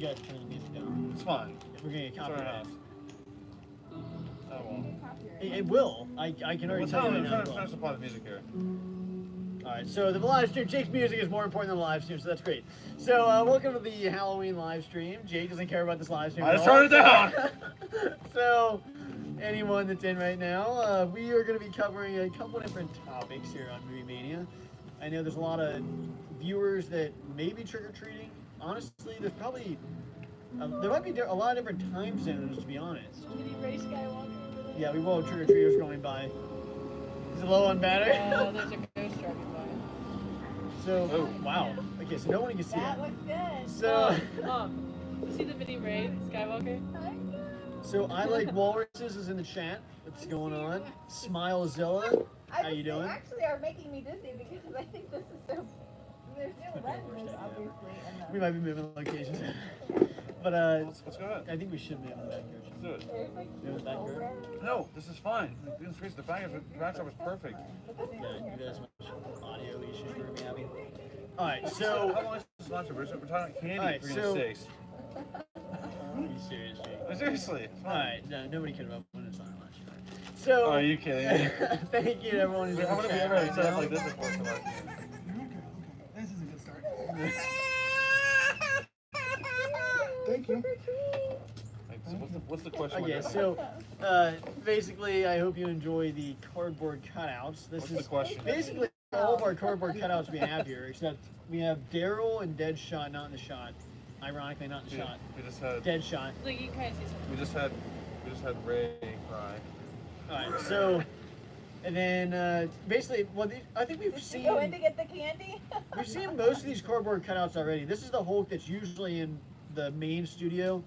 You guys turn the music down. It's fine. We're gonna get copyrighted. That won't. It will. I can already tell you right now. I'm trying to finish the plot of music here. Alright, so the live stream, Jake's music is more important than the live stream, so that's great. So, welcome to the Halloween live stream. Jake doesn't care about this live stream. I just turned it down! So, anyone that's in right now, we are going to be covering a couple different topics here on Movie Mania. I know there's a lot of viewers that may be trick-or-treating. Honestly, there's probably, there might be a lot of different time zones, to be honest. Did he race Skywalker? Yeah, we will have trick-or-treaters going by. Is it low on battery? There's a ghost driving by. So, oh, wow. Okay, so no one can see That that. looks good. So, You see the mini Ray Skywalker? so I like walruses is in the chat. What's going on? Smilezilla, how you doing? Actually, are making me dizzy because I think this is so. There's no retinas, obviously. We might be moving locations. But Let's go ahead. I think we should move in the back here. Let's do it. Move in the back here. No, this is fine. The backdrop is perfect. Yeah, you guys much audio issues we're gonna be having. Alright, so How long is this lunch? We're talking about candy Alright, for so- steaks. are you serious, Jake? Seriously. It's fine. Alright, no, nobody cared about when it's on lunch. So Oh, are you kidding me? thank you to everyone who's in How the many have chat we ever right set up now. like this before? So like, This is a good start. Thank you. so what's the question? Okay, so basically, I hope you enjoy the cardboard cutouts. This What's is the question? basically all of our cardboard cutouts we have here, except we have Daryl and Deadshot not in the shot. Ironically, not in the shot. We just had Deadshot. Look, you can kind of see something. we just had Ray cry. All right, so and then basically, well, I think we've Did you seen go in to get the candy? we've seen most of these cardboard cutouts already. This is the Hulk that's usually in the main studio.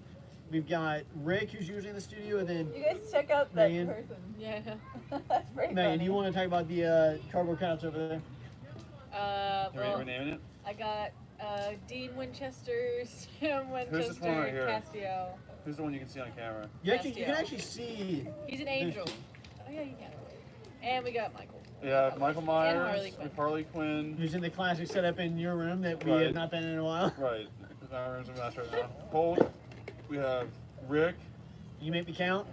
We've got Rick, who's usually in the studio, and then You guys check out that Marion. person. Yeah. That's pretty Megan, funny. do you want to talk about the cardboard cutouts over there? Well, We're naming it. I got Dean Winchester, Sam Who's this one right here? Winchester, Castiel. Who's the one you can see on camera? You can actually see. He's an angel. Oh yeah, you can. And we got Michael. Yeah, Michael Myers, Harley Quinn. with Harley Quinn. Who's in the classic setup in your room that we Right. have not been in a while. Right. Our room's a mess right now. Cold. We have Rick. You make me count?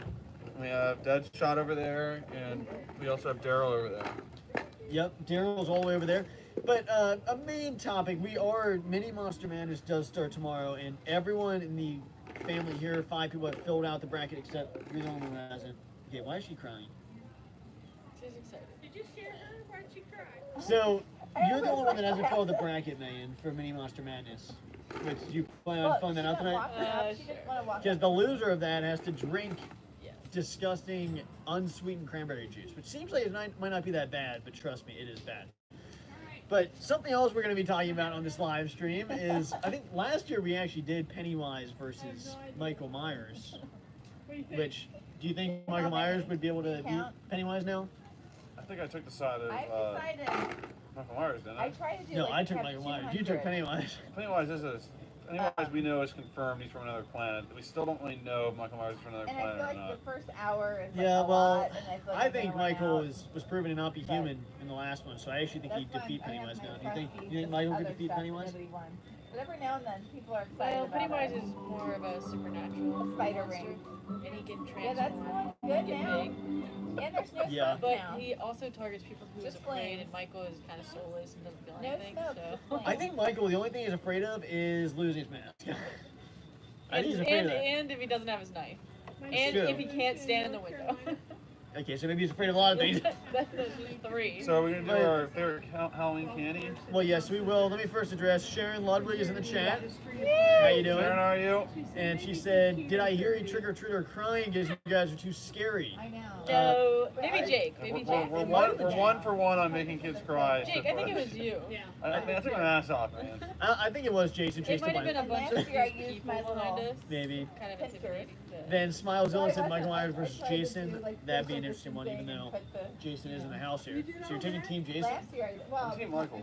We have Deadshot over there, and we also have Daryl over there. Yep, Daryl's all the way over there. But a main topic, Mini Monster Madness does start tomorrow, and everyone in the family here, 5 people have filled out the bracket except you're the only one that hasn't. Okay, why is she crying? She's excited. Did you scare her? Why'd she cry? So, you're the only one that hasn't filled the bracket, Megan, for Mini Monster Madness. Which, do you plan on filling that out tonight? She didn't want to walk Because the loser of that has to drink Yes. disgusting, unsweetened cranberry juice, which seems like it might not be that bad, but trust me, it is bad. But something else we're going to be talking about on this live stream is, I think last year we actually did Pennywise versus Michael Myers, What do you think? which, do you think Michael Myers would be able to beat Pennywise now? I think I took the side of I decided. Michael Myers, didn't I I? tried to do No, like I took kept Michael Myers. You took 200. Pennywise. Pennywise we know is confirmed he's from another planet. We still don't really know if Michael Myers is from another And I planet feel or like not. the first hour is like Yeah, a well, lot, and I feel like I I'm think gonna run Michael out. was proven to not be But- human in the last one, so I actually think he'd That's why defeat I have Pennywise my now. Do trusty you think Michael could other defeat stuff that Pennywise? nobody won. But every now and then, people are excited Well, about Pennywise it. is more of a supernatural Spider monster, ring. and he can transform. Yeah, that's going good and get now. big. And there's no Yeah. smoke But now. he also targets people who is Just afraid, flames. and Michael is kind of soulless and doesn't feel No anything. smoke, So. just flames. I think Michael, the only thing he's afraid of is losing his mask. I think he's afraid and, of that. and if he doesn't have his knife, My and true. if he can't stand in the window. Okay, so maybe he's afraid of a lot of things. That's just 3. So are we going to do our favorite Halloween candy? Well, yes, we will. Let me first address Sharon Ludwig is in the chat. How you doing? Sharon, how are you? And she said, "Did I hear a trick-or-treater crying because you guys are too scary?" I know. No, maybe Jake. We're, Maybe we're, Jake. we're one for one on making kids cry. Jake, I think it was you. Yeah. I took my ass off, man. I think it was Jason It chased might have been a And bunch last of year I people used my behind little- us. Maybe. Kind of Pictures. intimidating. but- Then Smilezilla said I Michael Myers tried versus to do, Jason. like, That'd be an physical interesting one, even distancing though and put the- Jason is in the house here. So you're taking Team Jason? Last year, well, I'm Team Michael.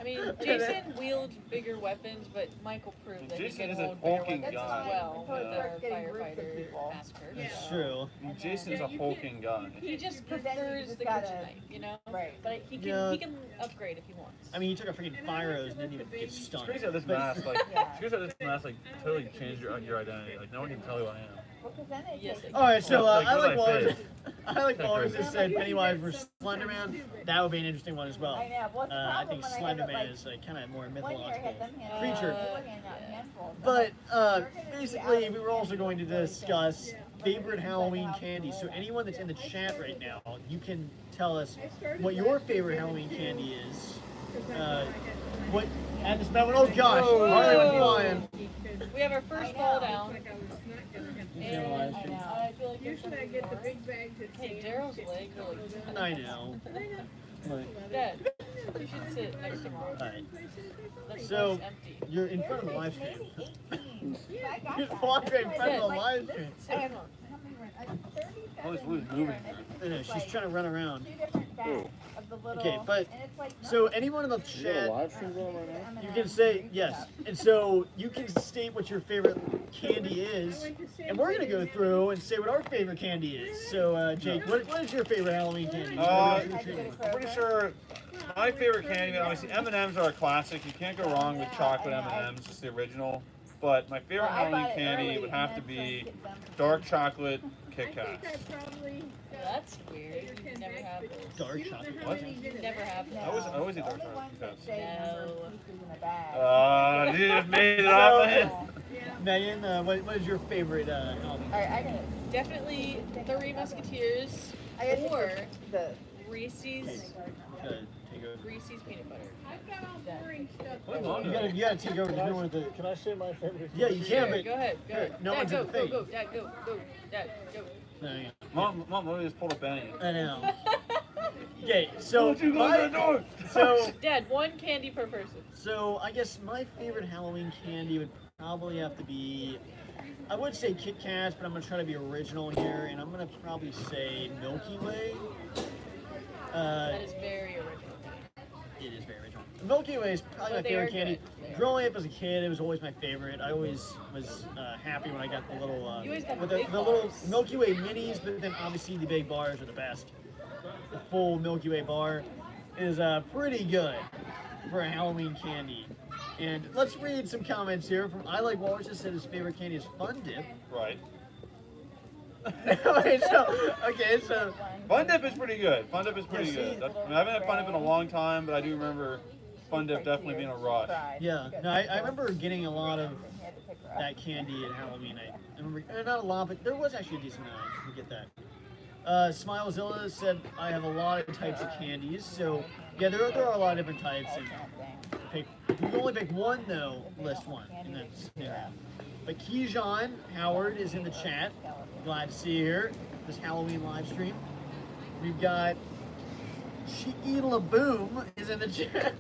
I mean, Jason wields bigger weapons, but Michael proved that Jason he is can a hold bigger hulking weapons guy. as well Until it with starts the getting groups of firefighter people. massacre. Yeah. It's so. true. Jason's Yeah, a you hulking hulking guy. He just Then you prefers just the gotta- kitchen knife, you know? Right. But he can Yeah. he can upgrade if he wants. I mean, he took a freaking fire hose and didn't even get It's stunned. crazy how this But- mask, like, Yeah. it's crazy how this mask, like, totally changed your identity. Like, no one can tell who I am. Well, 'cause then they Yes, take it it. All right, so Like, I what like do I Walrus. say? I like Kinda Walrus crazy. just said Pennywise versus Slenderman. That would be an interesting one as well. I know. Well, the I problem think when I had it, Slenderman like, is kind of more 1 year I mythological had them hand creature. they were handing out handfuls. But We're gonna be basically, out we of were also going to really discuss soon. favorite Halloween candy. So anyone that's in the chat right now, you can tell us what your favorite Halloween candy is. What and this moment? Oh gosh, Harley went flying. We have our first fall down. Yeah, And well, I know. I feel like there's Usually I something get the more. big bag to Hey, Daryl's leg really. I know. But, Dad, you should sit next to Mom. all right, That's so empty. you're in front of the live stream. Maybe 18. I got You're that. walking in That's front of the what I live said. stream. Sit And with Mom. how many were 37 Oh, this wood is here, moving. and then I know, it's she's like trying to run around. 2 different bags of the little. Okay, but and it's like so nothing. anyone in the You got a chat, live stream going right now? you can say yes, and so you can state what your favorite candy is, and we're gonna go through and say what our favorite candy is. So Jake, what is your favorite Halloween candy? I'm pretty sure my favorite candy, obviously M&M's are a classic. You can't go wrong with chocolate M&M's. It's the original. But my favorite Well, I bought Halloween it candy early, would and have then to trying be get them- dark chocolate Kit I Kats. think I probably That's weird. You never have those. Dark you don't know chocolate. how What? many You minutes. never have No, those. I always eat dark only chocolate ones that because- say number No. of pieces in a bag. You just made it up, man. Yeah. Megan, what is your favorite Halloween? Alright, I got it. Definitely Three Musketeers I got or the Reese's Take over. Reese's peanut butter. I've got all boring stuff. What's on You there? gotta take over. You're one of the. Can I say my favorite? Yeah, you Sure, can, but go ahead. Go here, ahead. no Dad, one's go, in the go, thing. go, Dad, go, go, Dad, go. No, yeah. Mom, let me just pull a Benny. I know. Okay, so Don't you go to the door. so Dad, one candy per person. so I guess my favorite Halloween candy would probably have to be. I would say Kit Kats, but I'm gonna try to be original here, and I'm gonna probably say Milky Way. That is very original. It is very original. Milky Way is probably my But they favorite are candy. good. They are. Growing up as a kid, it was always my favorite. I always was happy when I got the little You always got with the the, big the little bars. Milky Way minis, but then obviously the big bars are the best. The full Milky Way bar is pretty good for a Halloween candy. And let's read some comments here from I Like Walrus. Just said his favorite candy is Fun Dip. Right. Wait, so Fun Dip is pretty good. Fun Dip is pretty Yeah, see, good. I haven't had Fun Dip in a long time, but I do remember Fun Dip definitely being a rush. yeah, no, I remember getting a lot of that candy at Halloween. I remember, not a lot, but there was actually a decent amount. You get that. Smilezilla said, I have a lot of types of candies. So, yeah, there are a lot of different types. And pick, if you can only pick one, though, list one. And that's, yeah. But Keyshawn Howard is in the chat. Glad to see you here. This Halloween live stream. We've got Cheeky Laboom is in the chat.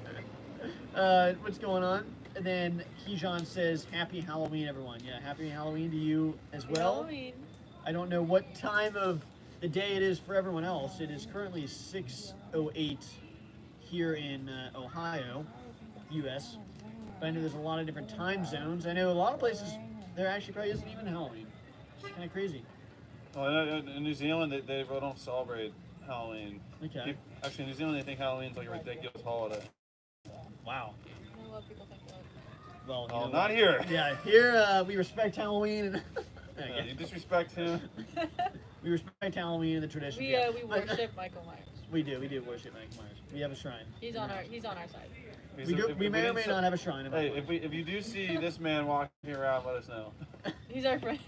What's going on? And then Keyshawn says, Happy Halloween, everyone. Yeah, Happy Halloween to you as well. Halloween. I don't know what time of the day it is for everyone else. It is currently 6:08 here in Ohio, U.S. But I know there's a lot of different time zones. I know a lot of places there actually probably isn't even Halloween. It's kind of crazy. Well, in New Zealand, they really don't celebrate Halloween. Okay. Actually, in New Zealand, they think Halloween's like a ridiculous holiday. Wow. I know a lot of people think that. Well, you Oh, know not what? here. Yeah, here we respect Halloween and Yeah, you disrespect him. we respect Halloween and the tradition. We yeah. we But- worship Michael Myers. We do worship Michael Myers. We have a shrine. He's on our side. We may or may not have a shrine. in Hey, Michael if you do see this man walking around, let us know. He's our friend.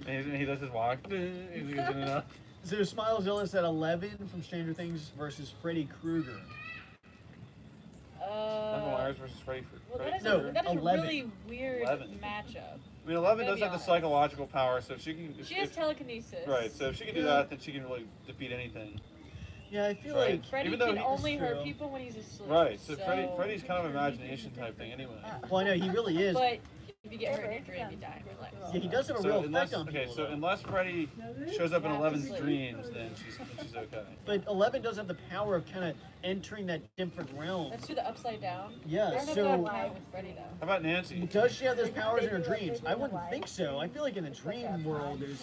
And he does his walk. He's in and out. So Smilezilla said 11 from Stranger Things versus Freddy Krueger. Michael Myers versus Freddy Well, Krueger. that is, No, a, that is a 11. really weird 11. matchup. I mean, 11 Gotta does be have the honest. psychological power, so if she can. She has telekinesis. Right, so if she can do that, then she can really defeat anything. Yeah, I feel Right. like Freddy Even though can he- only It's hurt true. people when he's asleep. Right, so Freddy's kind of an imagination type thing anyway. well, I know he really is. But If you get hurt in your dream, you die in real life. Yeah, he does have a So real unless, effect on okay, people. so though. unless Freddy shows up in Eleven's dreams, then she's okay. But 11 does have the power of kind of entering that different realm. Let's do the upside down. Yeah, I don't know so if that would with Freddy though. How about Nancy? does she have those powers in her dreams? I wouldn't think so. I feel like in the dream world, there's.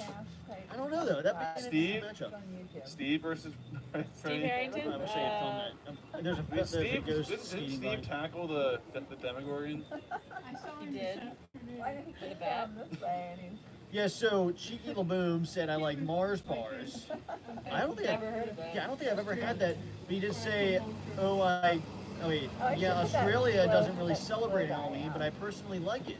I don't know though. That'd be an Steve? interesting matchup. Steve versus Steve Freddy. Harrington. I wish I had filmed that. There's a, Did there's a Steve, ghost didn't skating Steve by. tackle the Demogorgon? He did. Why didn't With he a bat. come this way? And he's Yeah, so Cheeky LaBoom said I like Mars bars. I don't think Never heard of that. Yeah, I don't think I've ever had that. But he did say, oh wait, Oh, I yeah, should put that Australia slow- doesn't really that slow celebrate down. Halloween, but I personally like it.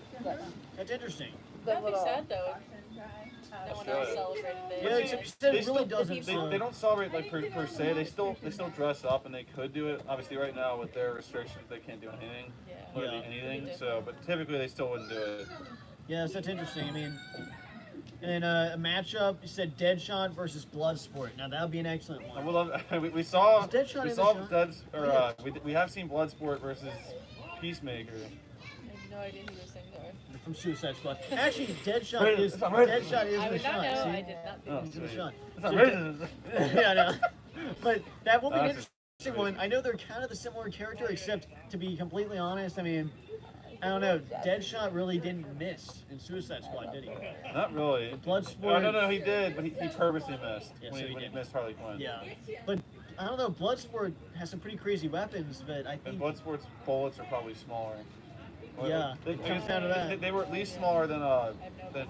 That's interesting. That'd be little- sad though. if No one else celebrated it. Yeah, except you said They it really still- doesn't. They don't celebrate like per se. They still dress up and they could do it. Obviously, right now with their restrictions, they can't do anything. Yeah. Literally Yeah. anything. So, but typically they still wouldn't do it. Yes, that's interesting. I mean, and a matchup. You said Deadshot versus Bloodsport. Now that would be an excellent I one. would love. We saw. Is Deadshot We in saw the shot? Deads, or we have seen Bloodsport versus Peacemaker. I have no idea who those things are. From Suicide Squad. Actually, Right, Deadshot is it's not right. Deadshot is I the would not shot. know. See? I did not see Oh, that. He's in the sweet. shot. It's not So racist. yeah, I know. But that will be an That's interesting one. I know they're kind of the similar character, except to be completely honest, I mean, I don't know. Deadshot really didn't miss in Suicide Squad, did he? Not really. Bloodsport. No, he did, but he purposely missed Yeah, when, so he when he did. missed Harley Quinn. Yeah, but I don't know. Bloodsport has some pretty crazy weapons, but I And think Bloodsport's bullets are probably smaller. Well, Yeah, it comes down to that. They were at least smaller than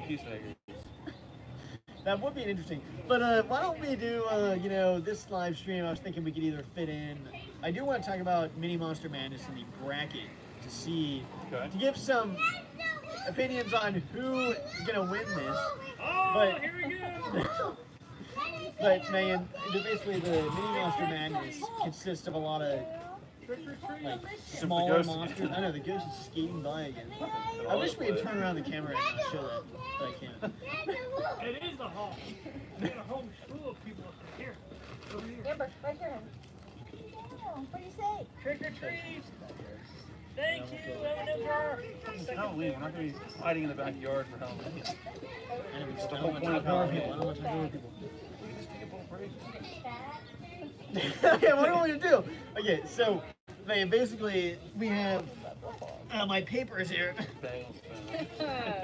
Peacemaker. that would be interesting. But why don't we do this live stream? I was thinking we could either fit in. I do want to talk about Mini Monster Madness in the bracket to see Okay. to give some opinions on who is gonna win this. But but man, basically the Mini Monster Madness consists of a lot of like smaller ghost- monsters. I know the ghost is skating by again. I wish we had turned around the camera and show that, but I can't. It is the hall. We got a whole school of people up here. Over here. Amber, right there. What do you say? Trick or treat. Thank you, Ember. It's Halloween. We're not going to be hiding in the backyard for Halloween. I don't the want whole to point of talk over Halloween. people. I don't want to talk over people. We can just take a little break. Okay, what do you want me to do? Okay, so man, basically we have my papers here.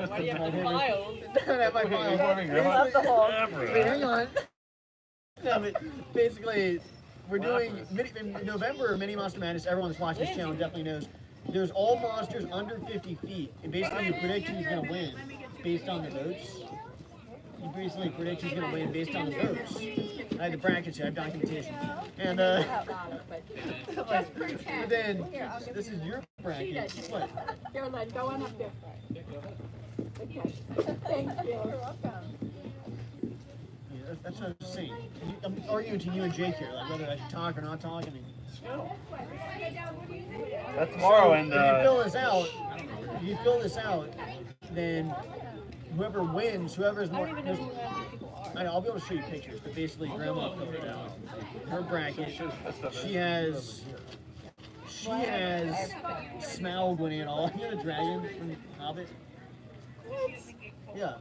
Why do you have the files? I don't have my files. Love the whole. Wait, hang on. No, but basically, we're doing in November, Mini Monster Madness. Everyone that's watching this channel definitely knows. There's all monsters under 50 feet, and basically you predict who's gonna win based on the votes. You basically predict who's gonna win based on the votes. I have the brackets here, I have documentation, and but then this is your bracket. What? Here, Len, go on up there. Okay. Thank you. You're welcome. Yeah, that's what I'm saying. I'm arguing to you and Jake here, like whether I should talk or not talk. And That's tomorrow, so, and if you fill this out, then whoever wins, whoever's I more. don't even know who half the people are. I know, I'll be able to show you pictures, but basically, Grandma filled it out. Her bracket, she has Smaug winning it all. You know the dragon from Hobbit? Yeah.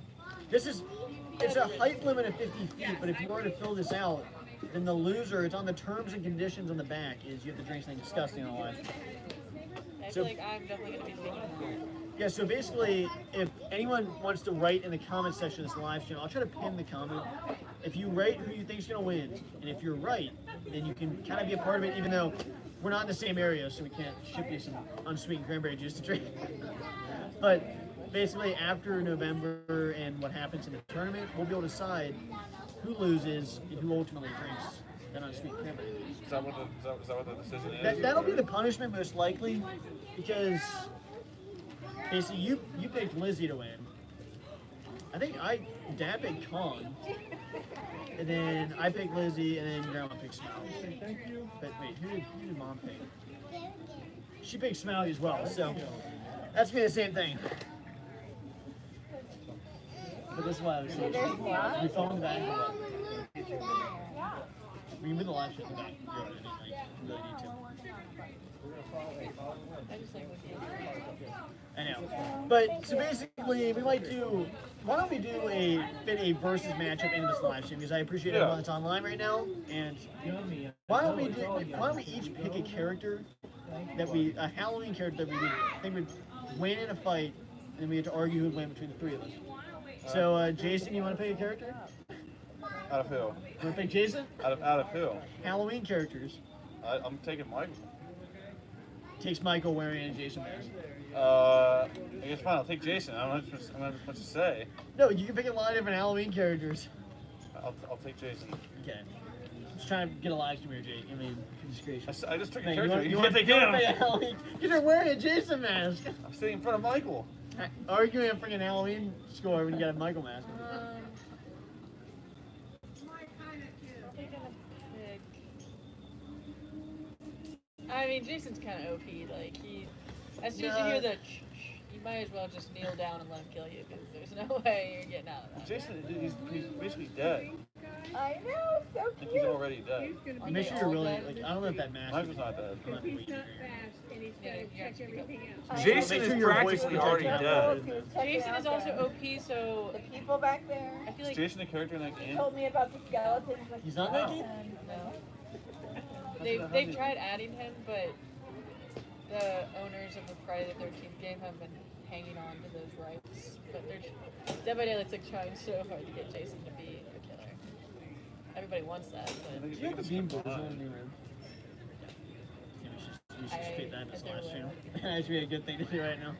It's a height limit of 50 feet, but if you were to fill this out, then the loser, it's on the terms and conditions on the back, is you have to drink something disgusting on life. I So- feel like I'm definitely gonna be taking one. Yeah, so basically, if anyone wants to write in the comment section of this live stream, I'll try to pin the comment. If you write who you think is going to win, and if you're right, then you can kind of be a part of it, even though we're not in the same area, so we can't ship you some unsweetened cranberry juice to drink. But basically, after November and what happens in the tournament, we'll be able to decide who loses and who ultimately drinks that unsweetened cranberry juice. is that what the decision is? That'll be the punishment most likely, because basically you picked Lizzie to win. I think Dad picked Kong, and then I picked Lizzie, and then Grandma picked Smaug. Thank you. But wait, who did Mom pick? She picked Smaug as well, so that's gonna be the same thing. But this is what I was saying. There's one. We phone the back. Or what? We can move the live shit to the back. You really need to. I just like looking at I know. But so basically, we might do. Why don't we do fit a versus matchup into this live stream? Because I appreciate everyone that's online right now. And why don't we each pick a character a Halloween character that we think would win in a fight, and then we have to argue who'd win between the three of us. So Jason, you want to pick a character? Out of who? You want to pick Jason? Out of who? Halloween characters. I'm taking Michael. Takes Michael wearing a Jason mask. I guess fine. I'll take Jason. I don't have much to say. No, you can pick a lot of different Halloween characters. I'll take Jason. Okay. I'm just trying to get a live stream here, Jake. I mean, goodness gracious. I just took a Man, character. You want can't take him. pick a Halloween? Because you're wearing a Jason mask. I'm sitting in front of Michael. Arguing a freaking Halloween score when you got a Michael mask. I mean, Jason's kind of OP. Like as soon as you hear the, you might as well just kneel down and let him kill you, because there's no way you're getting out of that. Jason, he's basically dead. I know, so Like, cute. he's already dead. Make sure you're really, like, I don't know if that mask Michael's not dead. I'm not He's waiting not for you. fast and he's Yeah, gotta you have check to speak up. everything else. I know. Jason Make is sure you're practically voice already protected. dead. He was checking Jason out is also there. OP, so The people back there. I feel Is like Jason a character in that He game? told me about the skeletons. Like, He's not Wow. naked? no. They've tried adding him, but the owners of the Friday the 13th game have been hanging on to those rights. But they're Dead by Daylight's like trying so hard to get Jason to be a killer. Everybody wants that, but Do you have the beam version in your room? Yeah, we should fit that in this live stream. That should be a good thing to do right now.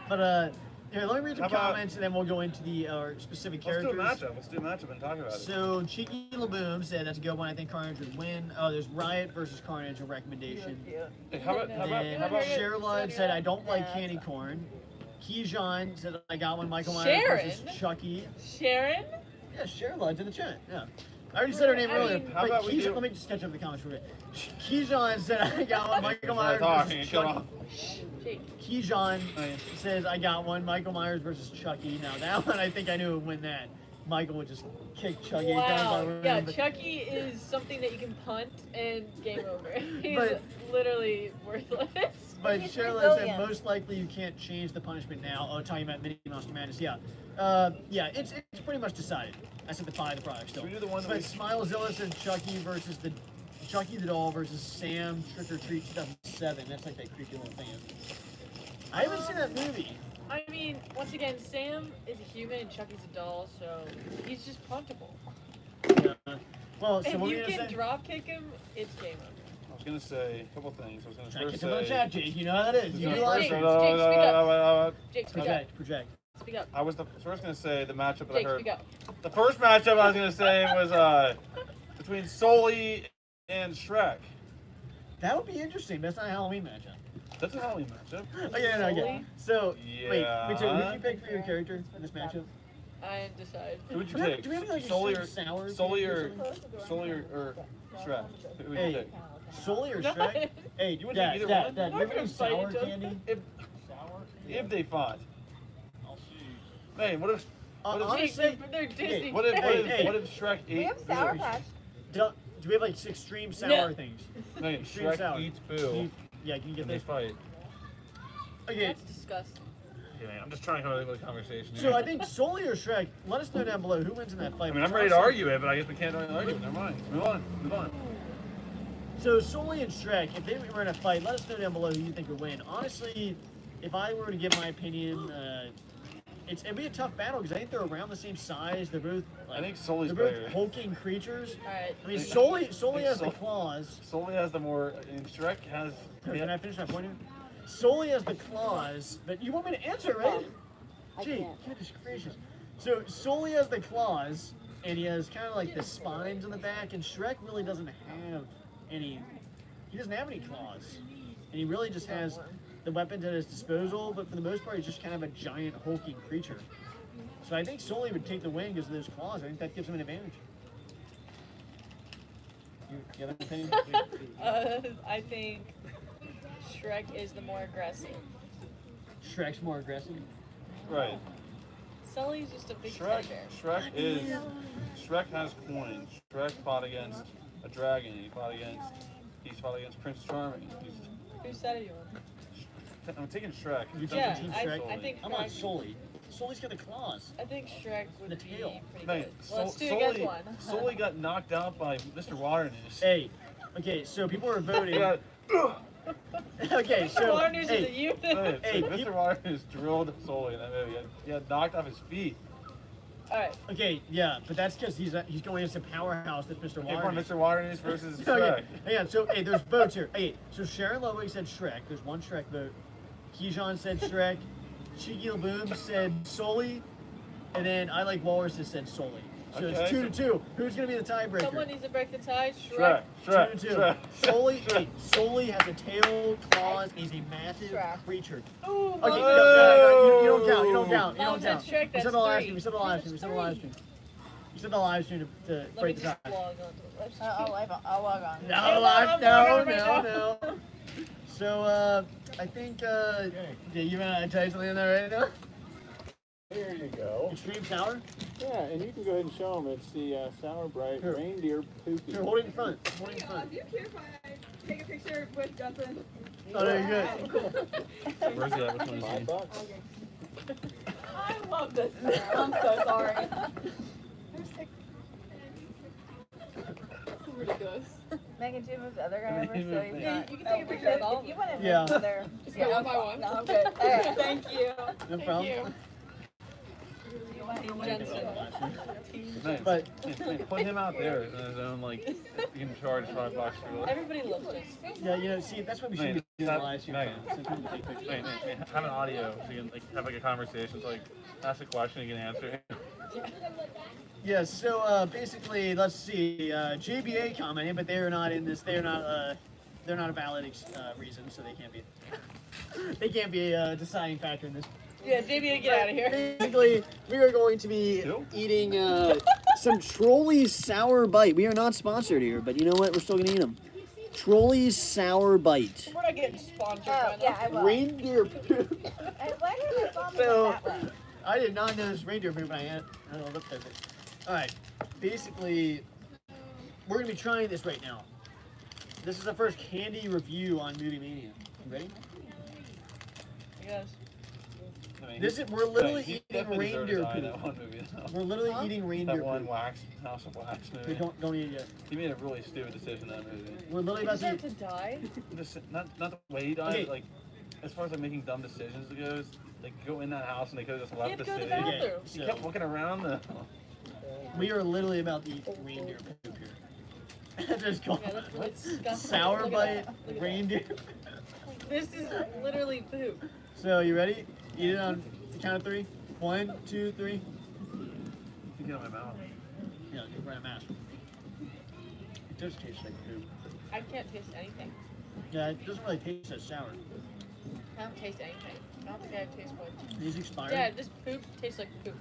But here, let me read some How about- comments and then we'll go into the specific Let's do a characters. matchup. Let's do a matchup and talk about it. So Cheeky Laboom said that's a good one. I think Carnage would win. Oh, there's Riot versus Carnage, a recommendation. Hey, how about Then Sherlud said I don't like candy corn. Keyjon said I got one. Michael Myers versus Sharon? Chucky. Sharon? Yeah, Sherlud's in the chat. Yeah. I already said her name I earlier. mean- How Wait, about we Keyjon, do- let me just catch up the comments for a bit. Keyjon said I got one. Michael Myers talking. versus Shut Chucky. off. Jake. Keyjon Oh, yeah. says I got one. Michael Myers versus Chucky. Now that one, I think I knew would win that. Michael would just kick Chucky down Wow. the room. Yeah, but- Chucky is something that you can punt and game over. He's But- literally worthless. But He's Cheryl said resilient. most likely you can't change the punishment now. Oh, talking about Minnie Mouse to Madness, yeah. Yeah, it's pretty much decided. I said the pie of the product still. Should we do the one that but we- Smilezilla said Chucky versus Chucky the doll versus Sam Trick or Treat 2007. That's like that creepy little thing. I haven't seen that movie. I mean, once again, Sam is a human and Chucky's a doll, so he's just puntable. Well, so If what were you you can gonna say? drop kick him, it's game over. I was gonna say a couple things. I was gonna Try to first get to the say. chat, Jake. You know how that is. You Yeah, do live Jake, streams. Jake, speak up. Project. Speak up. I was first gonna say the matchup that I Jake, heard. speak up. The first matchup I was gonna say was between Sully and Shrek. That would be interesting. That's not a Halloween matchup. That's a Halloween matchup. Oh yeah, no, okay. Sully? So wait, Yeah. who did you pick for your character in this matchup? I decide. Who would you Do we have- take? do we have, like, Sully a or sour Sully candy or or something? Sully or Shrek? Who would you Hey, take? Sully or No. Shrek? Hey, You would Dad, take either Dad, one? Dad, We're you ever gonna do fight sour each other. candy? If they fought. Man, what if Honestly, They're Disney. what if Hey. what if Shrek We ate have Sour food? Patch. do we have like extreme sour No. things? No, Extreme Shrek sour. eats poo Yeah, can you get and they this? fight. Okay, That's disgusting. Yeah, man, I'm just trying to have a conversation here. so I think Sully or Shrek, let us know down below who wins in that fight. I mean, I'm ready to argue it, but I guess we can't really argue it. Never mind. Move on. So Sully and Shrek, if they were in a fight, let us know down below who you think would win. Honestly, if I were to give my opinion, it'd be a tough battle because I think they're around the same size. They're both I think Sully's they're both better. hulking creatures. Alright. I mean, think- Sully I has think the Sul- claws. Sully has the more, and Shrek has. Can I finish my point here? Sully has the claws, but you want me to answer, right? Gee, goodness gracious. So Sully has the claws, and he has kind of like the spines on the back, and Shrek really doesn't have any. He doesn't have any claws, and he really just has the weapons at his disposal. But for the most part, he's just kind of a giant hulking creature. So I think Sully would take the win because of those claws. I think that gives him an advantage. You have an opinion? I think Shrek is the more aggressive. Shrek's more aggressive. Right. Sully's just a big Shrek. bear. Shrek has coins. Shrek fought against a dragon. He fought against Prince Charming. Whose side are you on? I'm taking Shrek. You're Yeah, taking Team I Shrek? think I'm on Shrek. Sully. Sully's got the claws. I think Shrek would The be tail. pretty Man, good. Let's do against one. Sully got knocked out by Mr. Waternoose. Hey, okay, so people are voting. Yeah. Okay, so Warner's in the hey, unit. Hey, Mr. Waternoose drilled Sully in that movie. He had knocked off his feet. Alright. okay, yeah, but that's because he's going against a powerhouse that's Mr. Hey, Water. Mr. Waternoose versus Shrek. Okay, hang on. So, hey, there's votes here. Hey, so Sharon Ludwig said Shrek. There's one Shrek vote. Kijan said Shrek. Cheeky Laboom said Sully. And then I Like Walrus said Sully. So Okay, it's 2-2. Who's going to be the tiebreaker? Someone needs to break the tie. Shrek. Shrek. 2-2. Sully, hey, Sully has a tail, claws, and he's a massive Shrek. creature. Ooh, Okay, Mom. no, you don't count. You don't count. You Mom don't said count. Shrek, We said that's the live three. stream. We said the live stream. We said the live stream. You said the live stream to Let me break the just tie. log on to the left. I'll log on. No, I'm live, logging no, right no, no. So, I think, yeah, you want to tell you something in there right now? Here you go. Extreme sour? Yeah, and you can go ahead and show them. It's the Sour Bright Here. Reindeer Poopy. Here, hold it in front. Hold it in front. Do you care if I take a picture with Justin? Oh, there you go. Cool. Where's he at? Which one is he? $5. I love this. I'm so sorry. Ridiculous. Megan, do you move the other guy over so he's Yeah, not... you can take a picture of all of If you them. want to Yeah. move the other... Just go one by one. No, I'm good. Alright, thank you. No Thank problem. you. Jensen. But, Put him out there in his own, like, you can charge $5 for it. Everybody loves this. yeah, you know, see, that's what we should be doing Megan, live stream. Megan. So people can take pictures. Wait, have an audio so you can like have like a conversation. So like ask a question, you can answer. Yeah, so basically, let's see. JBA commented, but they're not in this. They're not a valid reason, so they can't be. They can't be a deciding factor in this. Yeah, JB, get out of here. Basically, we are going to be eating some Trollies sour bite. We are not sponsored here, but you know what? We're still gonna eat them. Trollies sour bite. We're not getting sponsored Oh, by yeah, I will. Reindeer poop. And why did my phone So- go that way? I did not know this reindeer poop, but I had. I don't know, look at it. All right. Basically, we're gonna be trying this right now. This is the first candy review on Movie Mania. You ready? Yes. We're literally He eating definitely deserved to reindeer die in that poop. one movie, though. We're literally eating reindeer That one poop. House of Wax Okay, movie. don't eat it yet. He made a really stupid decision in that movie. We're literally He about to deserved eat. to die? Just not the way he died, Okay. but, like as far as like making dumb decisions goes, they go in that house and they could have just He left had the to go to the city. bathroom. Okay, He so kept looking around the. we are literally about to eat reindeer poop here. Just called Yeah, that's really disgusting. sour Look at bite that. Look at reindeer. that. This is literally poop. So you ready? Eat it on the count of 3. 1, 2, 3. You get on my mouth. Yeah, you run a mask. It does taste like poop. I can't taste anything. Yeah, it doesn't really taste as sour. I don't taste anything. I don't think I have taste buds. These expired. Yeah, this poop tastes like poop.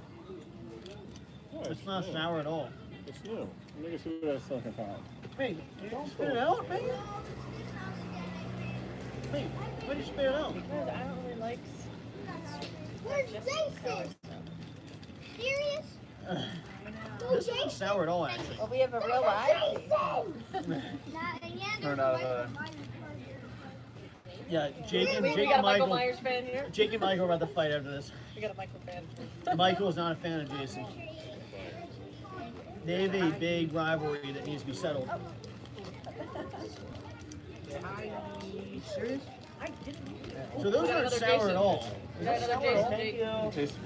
Oh, It's not new. sour at all. It's new. Let me see what I still can find. Hey, don't spit it out, man. Hey, why did you spit it out? Because I don't really like Where's just Jason? sour stuff. Serious? This isn't sour at all, actually. Well, we have a real live. Turned out Yeah, Jake and We got a Michael Michael. Myers fan here. Jake and Michael are about to fight after this. We got a Michael fan. Michael is not a fan of Jason. They have a big rivalry that needs to be settled. Serious? So those Got aren't another sour Jason. at all. Is Got that another sour at Jason. all? Jake. Taste.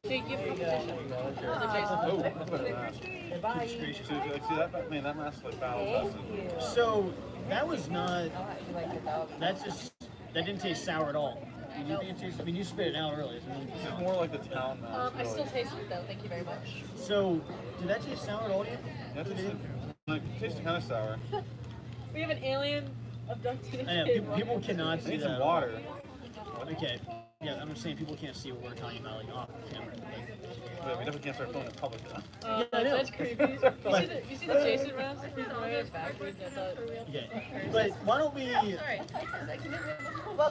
Jake, you have competition. Another Jason. Oh, that's better mask. Goodness gracious. See, like, see that? Man, that mask like battle tested. So that was not. That's just. That didn't taste sour at all. You think it tastes, I mean, you spit it out earlier. This is more like the town mask. I still really. taste it though. Thank you very much. So, did that taste sour at all to you? Yeah, it tastes like it tastes kind of sour. We have an alien abducted. I know, people cannot I see need that. some water. Okay. Yeah, I'm just saying people can't see what we're talking about, like off camera. But we definitely can't start filming in public though. Yeah, I know. That's creepy. You see the Jason mask? He's wearing it backwards. I thought. Okay. But why don't we, Sorry.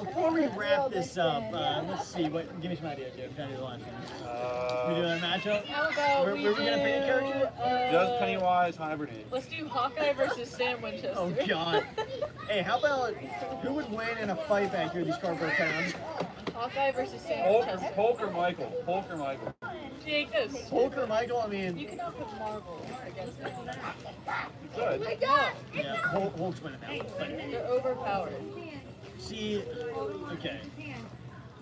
before we wrap this up, let's see, give me some ideas here. I'm trying to do the last one. We doing a matchup? How about Were we we gonna pick a character? Does Pennywise hibernate? Let's do Hawkeye versus Sam Winchester. Oh, God. Hey, how about, who would win in a fight back here, these cardboard clowns? Hawkeye versus Sam Chester. Hulk or Michael? Hulk or Michael? Take this. Hulk or Michael? I mean, You cannot put Marvel against them. Good. yeah, Hulk's winning that one. But They're overpowered. see, okay.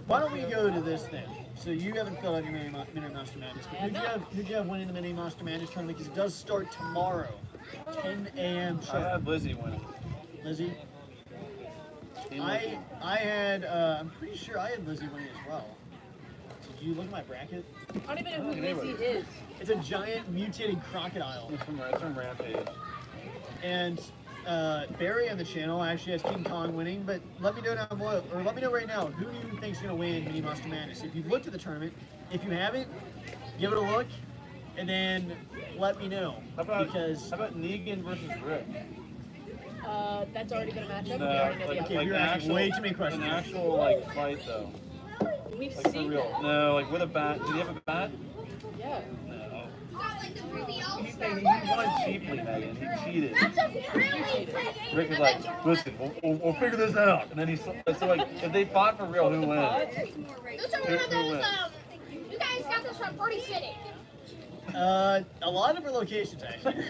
Why don't we go to this thing? So you haven't filled out your Mini Monster Madness, but who'd you have winning the Mini Monster Madness tournament? Because it does start tomorrow, 10 a.m. I sharp. had Lizzie winning. Lizzie? I had, I'm pretty sure I had Lizzie winning as well. Did you look at my bracket? I don't even know who Lizzie is. It's a giant mutated crocodile. It's from Rampage. And Barry on the channel actually has King Kong winning, but let me know down below, or let me know right now, who do you think's gonna win Mini Monster Madness? If you've looked at the tournament, if you haven't, give it a look, and then let me know. How about Negan versus Rick? That's already been a matchup. No, We already know the like outcome. you're asking way too many questions. An actual like fight though. We've Like for seen real. that. No, like with a bat. Did he have a bat? Yeah. No. He won cheaply, Megan. He cheated. Rick was like, listen, we'll figure this out. And then he's so like, if they fought for real, who wins? Who wins? You guys got this from Party City. A lot of different locations actually.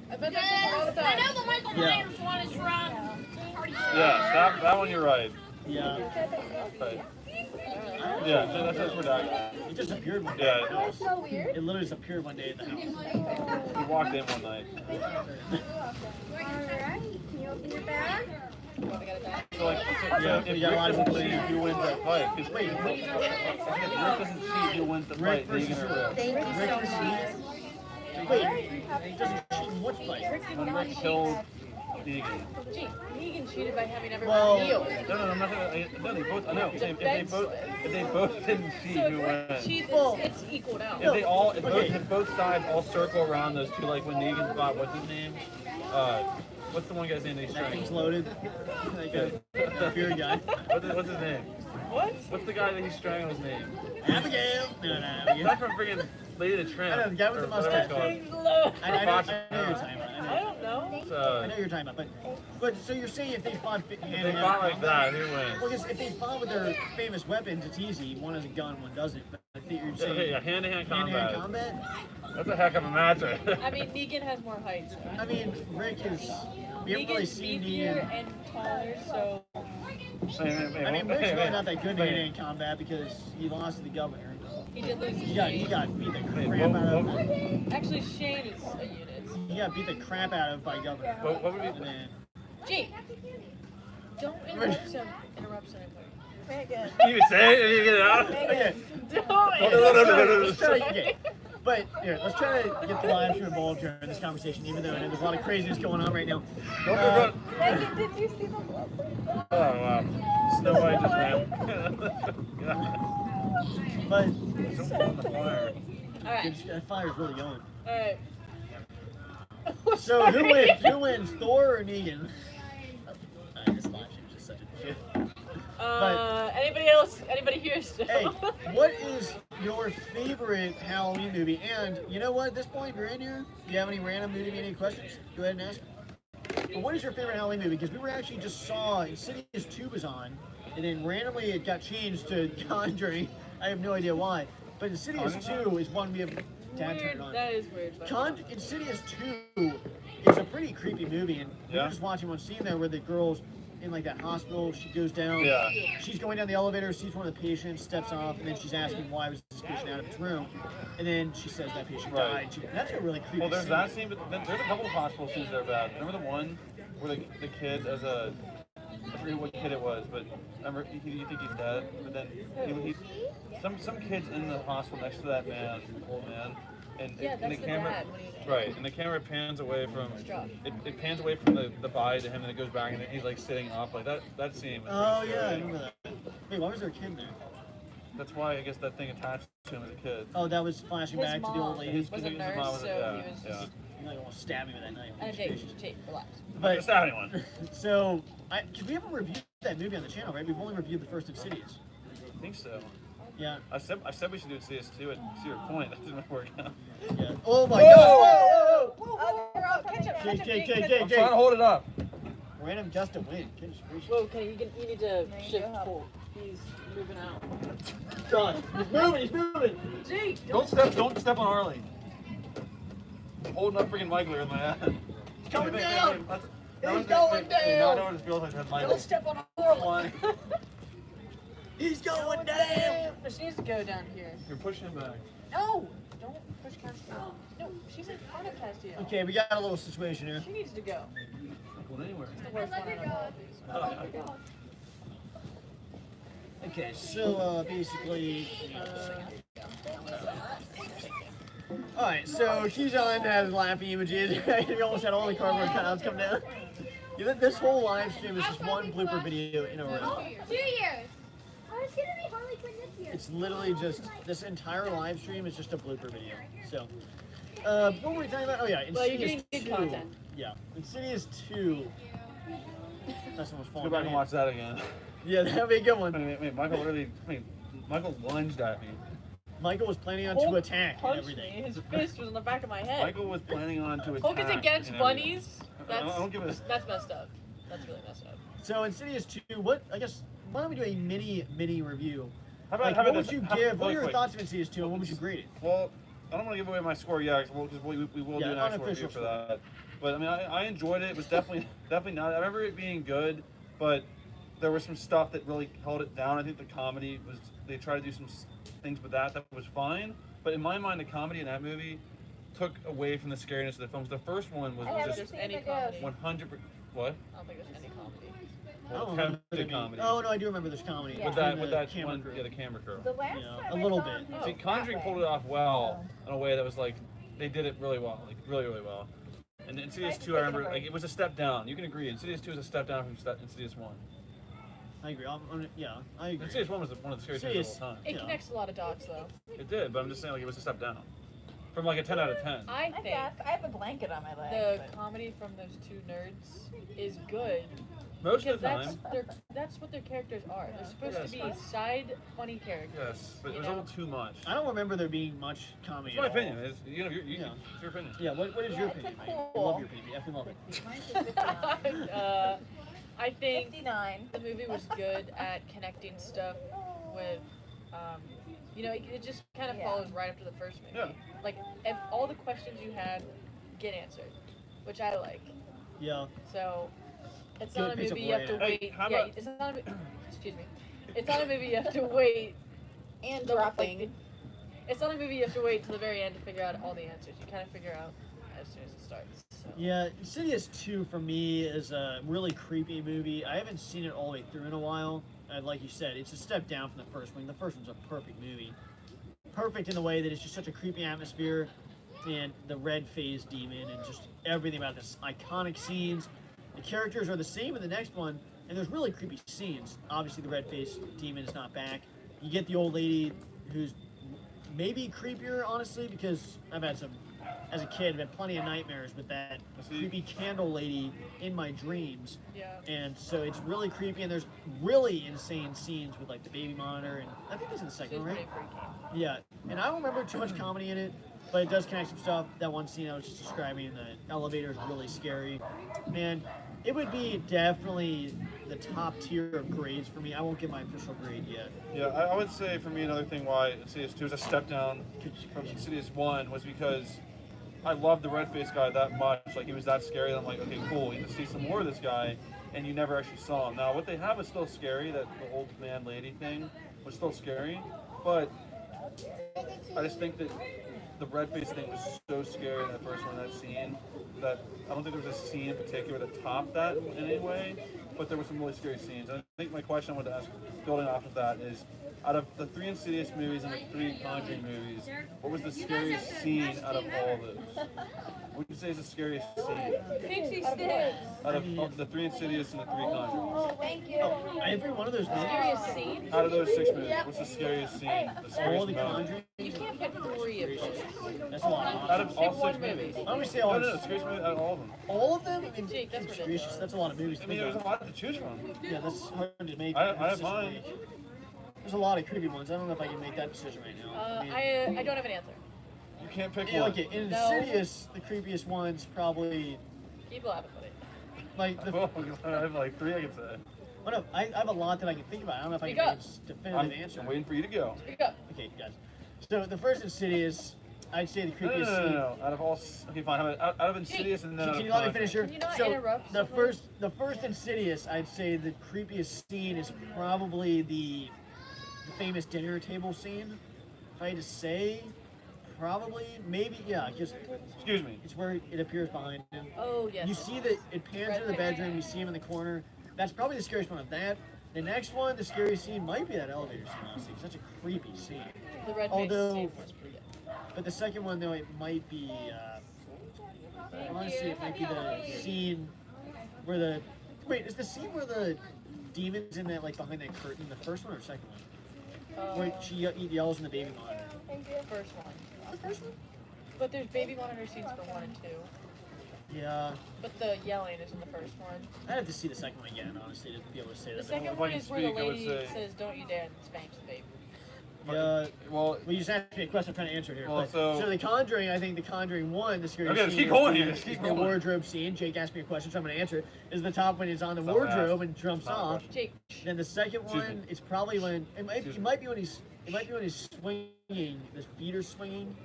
I bet they do all the I time. know the Michael Myers one is from Party City. Yeah, that one you're right. Yeah. Right. Yeah, that's for that. It just appeared one day Yeah. at the house. So weird. It literally just appeared one day at the house. He walked in one night. Alright, can you open your bag? I got it back. So like, Yeah, if we Rick got a lot of doesn't people cheat, who wins that fight? 'Cause Wait, if Rick doesn't cheat, who wins the Rick fight? Negan versus or Rick? Thank you Rick so versus much. Wait, he doesn't cheat in what fight? When Rick killed Negan. Gee, Negan cheated by having Well- everyone kneel. No, I'm not gonna. No, they both. I know. I'm saying if they both didn't cheat, So who if Rick wins? cheats, it's equaled out. If they all, Okay. if both sides all circle around those two, like when Negan fought, what's his name? What's the one guy's name that he That thing's strangled? loaded. Like a beard guy. What's his name? What? What's the guy that he strangled? His name? Abigail. No, Abigail. That's from freaking Lady the Tramp. I know, the guy with the or whatever it's mustache. called. I know you're talking about. I don't know. I know you're talking about. But so you're saying if they fought hand If in they hand, fought like that, who well, wins? because if they fought with their famous weapons, it's easy. One has a gun, one doesn't. But I think you're Yeah, saying hand-to-hand hand-to-hand combat. combat. That's a heck of a match. I mean, Negan has more height. So. I mean, Rick is. We haven't really Negan's seen beefier Negan. and taller, so I mean, Rick's really not that good in hand-to-hand combat because he lost to the governor. he did lose to He Shane. got beat the Wait, crap out of. Actually, Shane is a unit. He got beat the crap out of by governor. What would And be? then, Gee, don't interrupt him. Interrupt him. Megan. Can you say it? Can you get it out? okay, Don't. let's try to get. But here, let's try to get the live stream involved during this conversation, even though I know there's a lot of craziness going on right now. Megan, did you see the blood? Oh wow. Snow White just ran. But Someone on the fire. Alright. that fire's really going. Alright. So who wins? Who wins, Thor or Negan? This live stream is just such a shit. Anybody else? Anybody here still? Hey, what is your favorite Halloween movie? And you know what? At this point, you're in here. Do you have any random movie, any questions? Go ahead and ask. But what is your favorite Halloween movie? Because we were actually just saw Insidious 2 was on, and then randomly it got changed to Conjuring. I have no idea why. But Insidious 2 is one we have. Dad turned Weird. it on. That is weird. But Insidious 2 is a pretty creepy movie, and we Yeah. were just watching one scene there where the girl's in like that hospital. She goes down. Yeah. She's going down the elevator, sees one of the patients, steps off, and then she's asking why was this patient out of his room, and then she says that patient Right. died. That's a really creepy Well, there's scene. that scene, but then there's a couple of hospital scenes that are bad. Remember the one where the kid as a, I forget what kid it was, but remember you think he's dead, but then he some kid's in the hospital next to that man, old man, and yeah, and that's the the camera, dad when he was a kid. right, and the camera pans away from Josh. it pans away from the body to him, and it goes back, and he's like sitting up like that scene. Was Oh pretty yeah, I scary. remember that. Wait, why was there a kid there? That's why I guess that thing attached to him as a kid. Oh, that was flashing His back to the old mom lady. was a His mom nurse, was- so yeah, he was yeah. just. You're not gonna stab me with that knife. And Goodness Jake, gracious. relax. But Just anyone. so, cause we haven't reviewed that movie on the channel, right? We've only reviewed the first Insidious. I think so. Yeah. I said we should do Insidious 2 and see your point. That didn't work out. Yeah. Oh my God! Whoa, whoa, whoa. Oh, you're up. Catch up, catch up. Jake, I'm trying to Jake. hold it up. Random gust of wind. Goodness gracious. Whoa, okay, you need to shift full. He's moving out. God, he's moving. Jake, Don't step on Harley. I'm holding up freaking Michael here with my hand. He's going down. He's going down. Now I know what it feels like to have Michael. don't step on Harley. Flying. He's going down. She needs to go down here. You're pushing him back. No! Don't push Castiel. No, she's in front of Castiel. Okay, we got a little situation here. She needs to go. Not going anywhere. It's the worst one out of all of these. Okay, so basically, all right. So Keyshawn has laughing images. He almost had all the cardboard cutouts come down. This whole live stream is just one blooper video in a row. 2 years. Oh, it's gonna be Harley Quinn this year. It's literally just this entire live stream is just a blooper video. So, what were we talking about? Oh yeah, Well, you're Insidious getting 2. good content. Yeah, Insidious 2. That's almost Go falling back down. and watch that again. Yeah, that'd be a good one. Michael lunged at me. Michael was planning on to attack and Punched everything. me. His fist was on the back of my head. Michael was planning on to attack. Hulk is against and everything. bunnies. I don't give a. That's messed up. That's really messed up. So Insidious 2, why don't we do a mini review? How about, Like, how what about would this? you How- give? What are wait, your wait. thoughts of Insidious 2 and what would you grade it? Well, I don't want to give away my score yet because we will Yeah, do an actual unofficial review for that. But I mean, I enjoyed it. It was definitely not. I remember it being good, but there was some stuff that really held it down. I think the comedy was. They tried to do some things with that was fine. But in my mind, the comedy in that movie took away from the scariness of the films. The first one was I haven't just seen any the comedy. ghost. 100%. What? I don't think there's any comedy. I don't Well, remember there attempted being- comedy. Oh no, I do remember there's comedy. Yeah. With between that, with the that camera one, crew. yeah, the camera crew. The last Yeah, time a I little saw bit. him, he See, was Conjuring that pulled way. it off well in a way that was like they did it really well, like really well. And Insidious Tried to 2, I take it remember, away. like it was a step down. You can agree. Insidious 2 is a step down from Insidious 1. I agree. Yeah, I agree. Insidious 1 was one of the scariest movies of all time. It Yeah. connects a lot of dots, though. It did, but I'm just saying, like it was a step down from like a 10 out of 10. I I think guess. I have a blanket on my leg. the but- comedy from those two nerds is good. Most Because of the time, that's what their characters are. They're supposed Yes. to be side funny characters. yes, but it you was a know? little too much. I don't remember there being much comedy. It's my at all. opinion. It's, you know, Yeah. it's your opinion. Yeah, what is your Yeah, it's opinion, a Mike? I cool. love your opinion. I love it. Mine's a 59. I think 59. the movie was good at connecting stuff with, it just kind of Yeah. follows right after the first movie. Yeah. Like, if all the questions you had get answered, which I like. Yeah. So, it's Good not a piece of movie you have to brand. Hey, wait. how Yeah, about- it's not a excuse me. It's not a movie you have to wait. And the- like, dropping. It's not a movie you have to wait till the very end to figure out all the answers. You kind of figure out as soon as it starts. So. Yeah, Insidious 2 for me is a really creepy movie. I haven't seen it all the way through in a while. Like you said, it's a step down from the first one. The first one's a perfect movie. Perfect in the way that it's just such a creepy atmosphere and the red-faced demon and just everything about this iconic scenes. The characters are the same in the next one, and there's really creepy scenes. Obviously, the red-faced demon is not back. You get the old lady who's maybe creepier, honestly, because I've had some, as a kid, I've had plenty of nightmares with that creepy candle lady in my dreams. Yeah. And so it's really creepy, and there's really insane scenes with like the baby monitor, and I think this is the It's second one, pretty right? freaky. Yeah, and I don't remember too much comedy in it, but it does connect some stuff. That one scene I was just describing, the elevator is really scary. Man, it would be definitely the top tier of grades for me. I won't give my official grade yet. Yeah, I would say for me another thing why Insidious 2 is a step down from Insidious 1 was because I loved the red-faced guy that much. Like he was that scary that I'm like, okay, cool, you get to see some more of this guy, and you never actually saw him. Now what they have is still scary. That the old man lady thing was still scary, but I just think that the red-faced thing was so scary in that first one, that scene, that I don't think there was a scene in particular that topped that in any way, but there were some really scary scenes. And I think my question I wanted to ask, building off of that, is out of the 3 Insidious movies and the 3 Conjuring movies, what was the scariest scene out of all of those? What would you say is the scariest scene Pixie sticks. out of the 3 Insidious and the 3 Conjurings? Oh, thank you. Every one of those movies, Scariest scene? Out of those 6 movies, what's the scariest scene? The all scariest the moment? Conjuring, You can't pick 3 of those. that's a lot. Out of all Pick one 6 movie. movies. I would say No, all, no, scariest movie out of all of them. all of them. I mean, Jake, that's goodness ridiculous. gracious, that's a lot of movies to I mean, think there's a of. lot to choose from. Yeah, that's hard to make. I a have decision mine. to make. There's a lot of creepy ones. I don't know if I can make that decision right now. I don't have an answer. You can't pick Yeah, one. okay, in No. Insidious, the creepiest one's probably Keep laughing, buddy. like the Well, I have like 3 I can say. Oh no, I have a lot that I can think about. I don't know if I Speak can up. make a definitive answer. I'm waiting for you to go. Speak up. Okay, guys. So the first Insidious, I'd say the No, creepiest scene. no. Out of all, okay, fine. Out of Insidious and then out Can of you let me Conjuring. finish here? Can you not So interrupt the someone? first Insidious, I'd say the creepiest scene is probably the famous dinner table scene. If I had to say, probably, maybe, yeah, because Excuse me. it's where it appears behind him. Oh, yes. You see that it pans into the bedroom. You see him in the corner. That's probably the scariest one of that. The next one, the scariest scene might be that elevator scene. Honestly, it's such a creepy scene. The red Although- face scene was pretty good. But the second one, though, it might be. Honestly, it might be the scene where the. Wait, is the scene where the demon's in that like behind that curtain the first one or second one? Where she yells in the baby monitor. First one. The first one? But there's baby monitor scenes for 1 and 2. Yeah, But the yelling is in the first one. I'd have to see the second one again, honestly, to be able to say The that. second if I one can is where the speak, I would lady say- says, "Don't you dare," and spanks the baby. Yeah. Well, Well, you just asked me a question. I'm trying to answer it here. Well, But- so- the Conjuring, I think the Conjuring 1, the scary Okay, let's scene keep is going the- here, let's keep is the going. wardrobe scene. Jake asked me a question, so I'm going to answer it. Is the top when he's on the That's not what I wardrobe asked. and jumps That's not a off. question. Jake. Then the second Excuse one, me. it's probably when it Excuse me. might be when he's swinging. The feet are swinging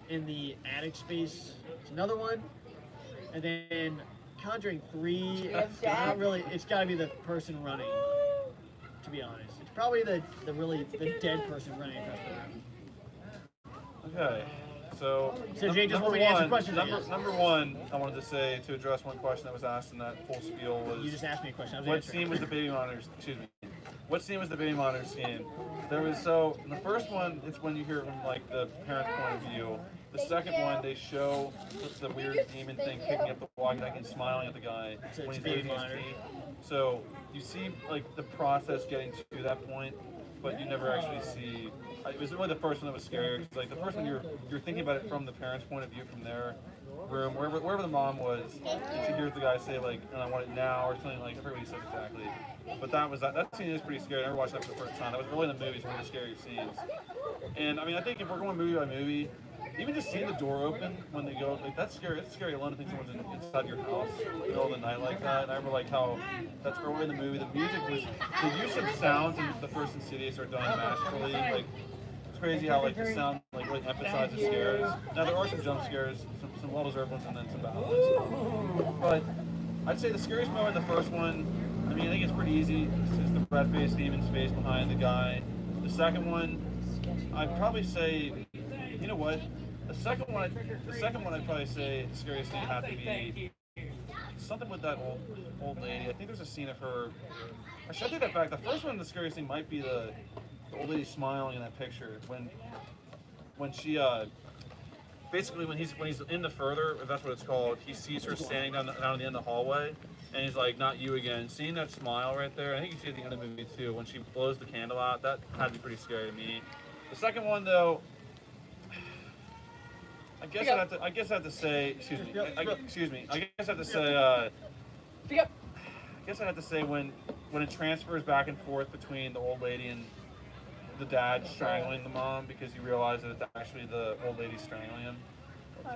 in the attic space. It's another one, and then Conjuring 3. have Not Dad? really. It's got to be the person running. To be honest, it's probably the dead person running across the room. okay. So, So Jake just number want me to answer one- questions, I Number, guess. number one, I wanted to say to address one question that was asked in that whole spiel was. You just asked me a question. I was What answering. scene was the baby monitors? Excuse me. What scene was the baby monitor scene? There was so in the first one, it's when you hear it from like the parent's point of view. The second one, they show the weird demon thing picking up the walkie-talkie and smiling at the guy It's when a he's baby losing his monitor. teeth. So you see like the process getting to that point, but you never actually see. It was really the first one that was scarier. 'Cause, like the first one, you're thinking about it from the parent's point of view, from their room, wherever the mom was. And she hears the guy say like, "I want it now" or something like. I forget what he says exactly. But that scene is pretty scary. I never watched that for the first time. That was really in the movies, one of the scary scenes. And I mean, I think if we're going movie by movie, even just seeing the door open when they go, like that's scary. It's scary alone to think someone's inside your house in the middle of the night like that. And I remember like how that's early in the movie. The music was, the use of sounds in the first Insidious are done masterfully. Like it's crazy how like the sound like really emphasizes scares. Now there are some jump scares, some well-deserved ones, and then some bad ones. But I'd say the scariest moment in the first one, I mean, I think it's pretty easy. It's the red-faced demon's face behind the guy. The second one, I'd probably say, you know what? The second one, I'd probably say the scariest thing would have to be something with that old lady. I think there's a scene of her. I should take that back. The first one, the scariest thing might be the old lady smiling in that picture when she basically when he's in the further, if that's what it's called, he sees her standing down at the end of the hallway, and he's like, "Not you again." Seeing that smile right there, I think you see it at the end of the movie too. When she blows the candle out, that had to be pretty scary to me. The second one though, I guess I have to say, excuse me. I guess I have to say, Speak up. I guess I have to say when it transfers back and forth between the old lady and the dad strangling the mom, because you realize that it's actually the old lady strangling him,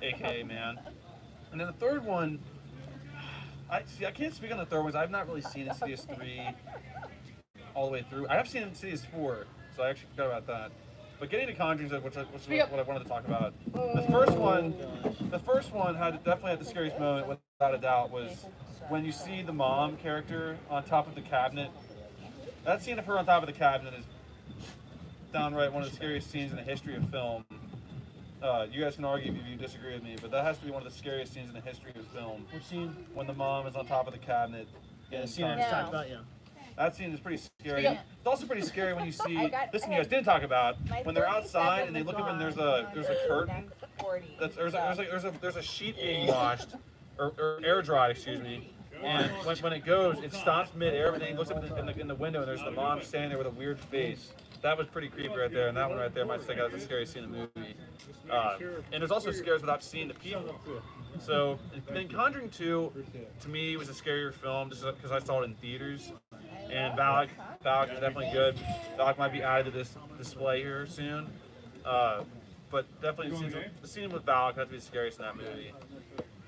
aka man. And then the third one, I can't speak on the third ones. I've not really seen Insidious 3 all the way through. I have seen Insidious 4, so I actually forgot about that. But getting to Conjuring, which is what I wanted to talk about. The first one definitely had the scariest moment, without a doubt, was when you see the mom character on top of the cabinet. That scene of her on top of the cabinet is downright one of the scariest scenes in the history of film. You guys can argue if you disagree with me, but that has to be one of the scariest scenes in the history of film. What scene? When the mom is on top of the cabinet. Yeah, the in scene I Conjuring. just talked about, yeah. That scene is pretty scary. Speak up. It's also pretty scary when you see this thing I you guys didn't talk about, My when they're 37 outside and they look up and there's a curtain. That's 40. There's a sheet being washed or air dried, excuse me. And when it goes, it stops mid-air, and then he looks up in the window, and there's the mom standing there with a weird face. That was pretty creepy right there, and that one right there might stick out as the scariest scene in the movie. And there's also scares without seeing the people. So, then Conjuring 2, to me, was a scarier film just because I saw it in theaters. And Valak is definitely good. Valak might be added to this display here soon. But definitely the scene with Valak has to be the scariest in that movie.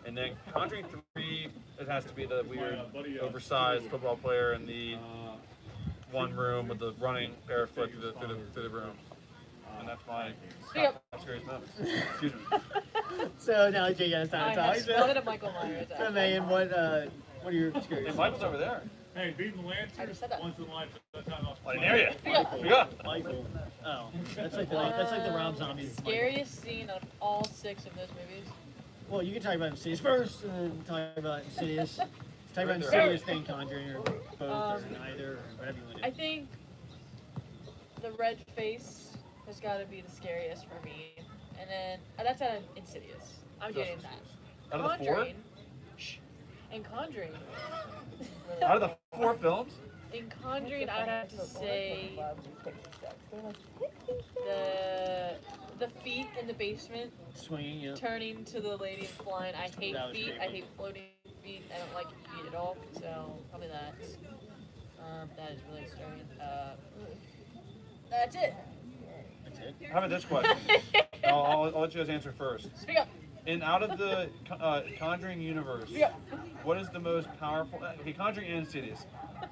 And then Conjuring 3, it has to be the weird, oversized football player and the one room with the running barefoot through the room. And that's my Yep. top scariest moments. Excuse me. So now Jay got time I to talk. have spotted a Michael Myers. So Megan, what are your Hey, scariest? Michael's over there. Hey, beating the Lancer. I just said that. Once in a lifetime. That's how I didn't hear you. Forgot. Michael. Oh, that's like the Rob Zombie. Scariest scene of all 6 of those movies. Well, you can talk about Insidious first, and then talk about Insidious. Talk about Right there. Insidious, then Conjuring, or both, or neither, or whatever you want to I do. think the red face has got to be the scariest for me. And then, that's out of Insidious. I'm getting that. Out of the 4? Conjuring. Shh. And Conjuring. Out of the 4 films? In Conjuring, I'd have to say the feet in the basement Swinging, yeah. turning to the lady and flying. I hate That was feet. creepy. I hate floating feet. I don't like feet at all. So probably that. That is really scary. That's it. That's it. How about this question? I'll let you guys answer first. Speak up. And out of the Conjuring universe, Speak up. what is the most powerful? Okay, Conjuring and Insidious.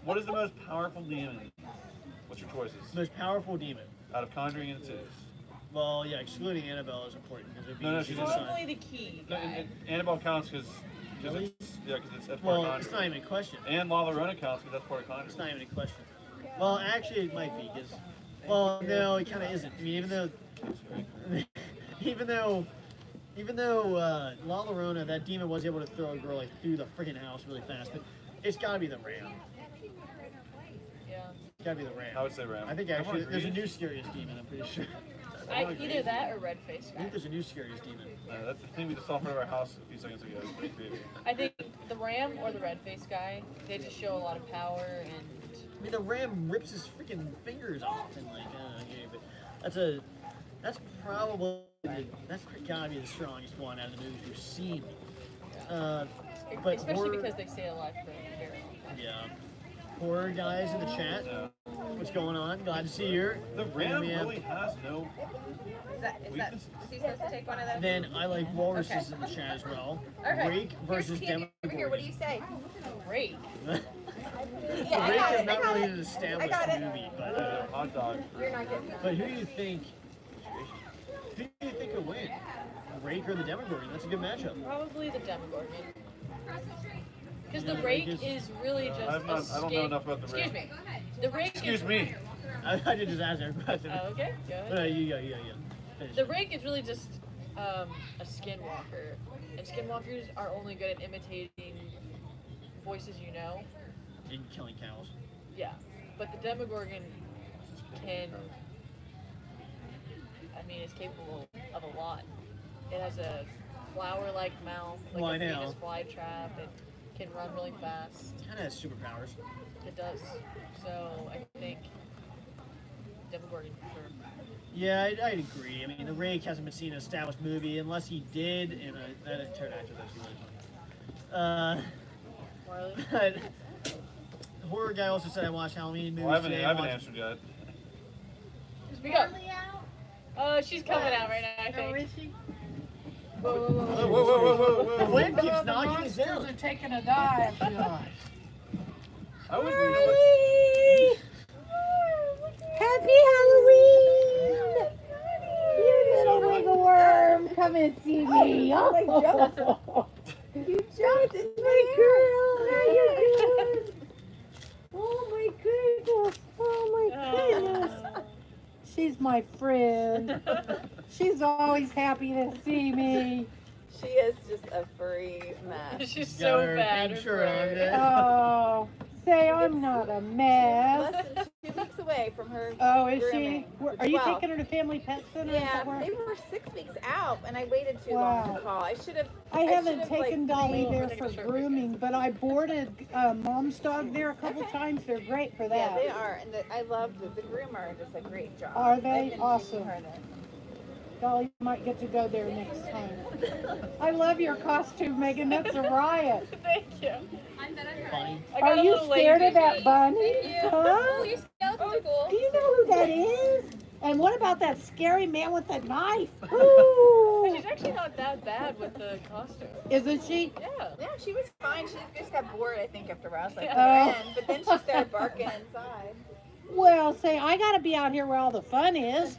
What is the most powerful demon? What's your choices? Most powerful demon. Out of Conjuring and Insidious. Well, yeah, excluding Annabelle is important because No, she's a son. Probably the key No, guy. and Annabelle counts because Really? that's part Well, of it's not Conjuring. even a question. And La Llorona counts because that's part of It's Conjuring. not even a question. Well, actually, it might be because. Well, no, it kind of isn't. I mean, even though La Llorona, that demon was able to throw a girl like through the freaking house really fast, but it's got to be the ram. Yeah. It's got to be the ram. I would say Ram. I think Everyone actually there's a agrees? new scariest demon. I'm pretty sure. Either that or red face I guy. think there's a new scariest demon. That's the thing we just saw in front of our house a few seconds ago. It's pretty creepy. I think the ram or the red face guy, they just show a lot of power and I mean, the ram rips his freaking fingers off and like, okay, but that's probably that's gotta be the strongest one out of the movies we've seen. But especially horror, because they stay alive for very long. yeah, horror guys in the chat, Yeah. what's going on? Glad to see you. The Ram And we have- really has no. Is he supposed to take one of those? Then I like walruses in the chat as well. Okay. Rake versus Here's Candy. Over here, what do you say? Great. The Yeah, I Rake got is it, not I got really it. an I established got it. movie, but Hot dog. You're not getting that. who do you think? Who do you think will win? Rake or the Demogorgon? That's a good matchup. Probably the Demogorgon. Because the Yeah, rake Rake is really just I don't know skin- enough about the Excuse Rake. me. The rake Excuse is, me. I did just ask that question. Oh, okay, go ahead. No, you go. Finish. The rake is really just a skinwalker. And skinwalkers are only good at imitating voices you know. And killing cows. Yeah. But the Demogorgon can, I mean, it's capable of a lot. It has a flower-like mouth, like Well, I a know. Venus flytrap. It can run really fast. Kind of has superpowers. It does. So I think Demogorgon for sure. Yeah, I'd agree. I mean, the Rake hasn't been seen in an established movie unless he did in a pterodactyl. That's really funny. Marley? But the horror guy also said I watched Halloween movies Well, I today. haven't watched- answered yet. Speak up. Oh, she's coming out right now, I think. is she? Whoa, whoa, whoa, Whoa, whoa. whoa, whoa, whoa, The whoa. wind keeps The knocking us monsters down. are taking a dive, guys. I wouldn't know what. Happy Halloween! You little wiggle worm, come and see me. Oh, You jumped in my girl, how you doing? Oh my goodness, oh my goodness. She's my friend. She's always happy to see me. She is just a furry mess. She's Got so her bad. pink her shirt on fur. today. Oh, say I'm not a mess. Less than 2 weeks away from her. Oh, is she? grooming. Are you 12. taking her to Family Pet Center? Yeah, somewhere? they were 6 weeks out, and I waited too long Wow. to call. I should have. I haven't should've, taken like, Dolly Oh, there I think for it's short grooming, but I boarded Mom's dog there a couple times. They're great for that. Yeah, they are, and I love the groomer does a great job. Are I've they? been taking Awesome. her there. Dolly might get to go there next time. I love your costume, Megan. That's a riot. Thank you. Funny. I got Are a you little scared lazy. of that bunny? Huh? Your skeletons are cool. Do you know who that is? And what about that scary man with the knife? Ooh. She's actually not that bad with the costume. Isn't she? Yeah. Yeah, she was fine. She just got bored, I think, after a while. I was like, Yeah. put her in. But then she started barking inside. Well, say, I gotta be out here where all the fun is.